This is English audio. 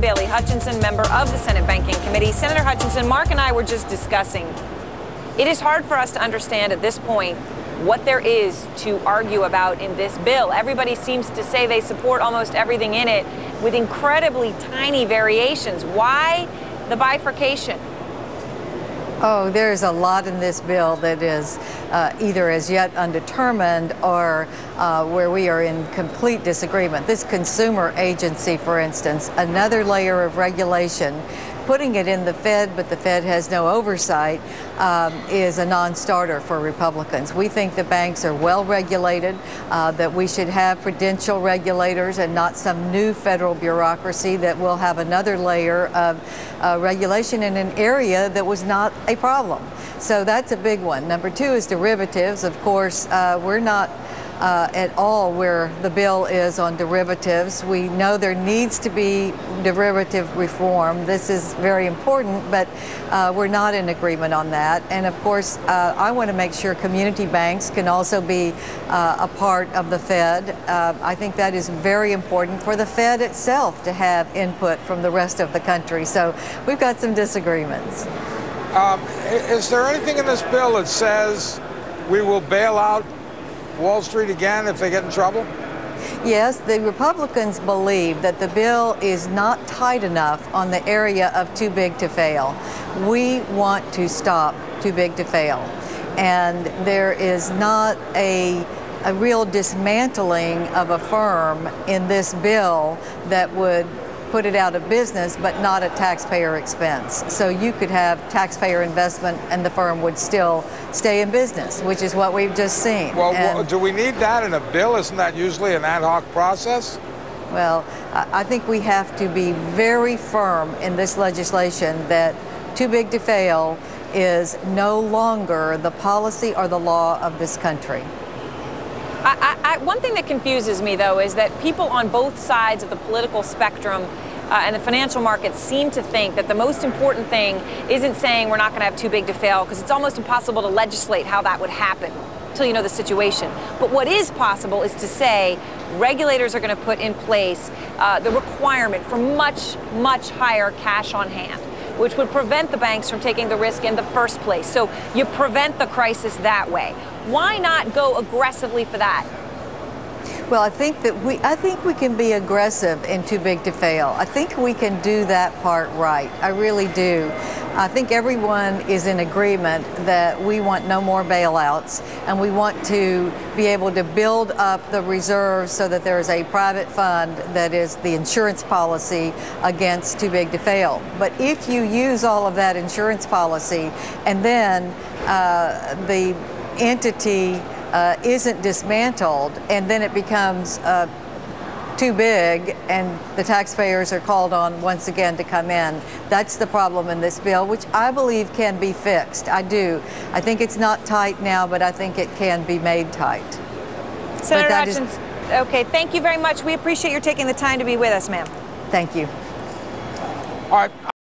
Bailey Hutchison, member of the Senate Banking Committee. Senator Hutchison, Mark and I were just discussing, it is hard for us to understand at this point what there is to argue about in this bill. Everybody seems to say they support almost everything in it with incredibly tiny variations. Why the bifurcation? Oh, there's a lot in this bill that is either as yet undetermined or where we are in complete disagreement. This consumer agency, for instance, another layer of regulation, putting it in the Fed, but the Fed has no oversight, is a non-starter for Republicans. We think the banks are well regulated, that we should have prudential regulators and not some new federal bureaucracy that will have another layer of regulation in an area that was not a problem. So that's a big one. Number two is derivatives. Of course, we're not at all where the bill is on derivatives. We know there needs to be derivative reform. This is very important, but we're not in agreement on that. And of course, I want to make sure community banks can also be a part of the Fed. I think that is very important for the Fed itself to have input from the rest of the country. So we've got some disagreements. Is there anything in this bill that says we will bail out Wall Street again if they get in trouble? Yes, the Republicans believe that the bill is not tight enough on the area of too big to fail. We want to stop too big to fail. And there is not a real dismantling of a firm in this bill that would put it out of business, but not at taxpayer expense. So you could have taxpayer investment and the firm would still stay in business, which is what we've just seen. Well, do we need that in a bill? Isn't that usually an ad hoc process? Well, I think we have to be very firm in this legislation that too big to fail is no longer the policy or the law of this country. One thing that confuses me, though, is that people on both sides of the political spectrum and the financial markets seem to think that the most important thing isn't saying we're not going to have too big to fail, because it's almost impossible to legislate how that would happen until you know the situation. But what is possible is to say regulators are going to put in place the requirement for much, much higher cash on hand, which would prevent the banks from taking the risk in the first place. So you prevent the crisis that way. Why not go aggressively for that? Well, I think we can be aggressive in too big to fail. I think we can do that part right. I really do. I think everyone is in agreement that we want no more bailouts, and we want to be able to build up the reserves so that there is a private fund that is the insurance policy against too big to fail. But if you use all of that insurance policy and then the entity isn't dismantled, and then it becomes too big and the taxpayers are called on once again to come in. That's the problem in this bill, which I believe can be fixed. I do. I think it's not tight now, but I think it can be made tight. Senator Hutchison, okay, thank you very much. We appreciate your taking the time to be with us, ma'am. Thank you. All right.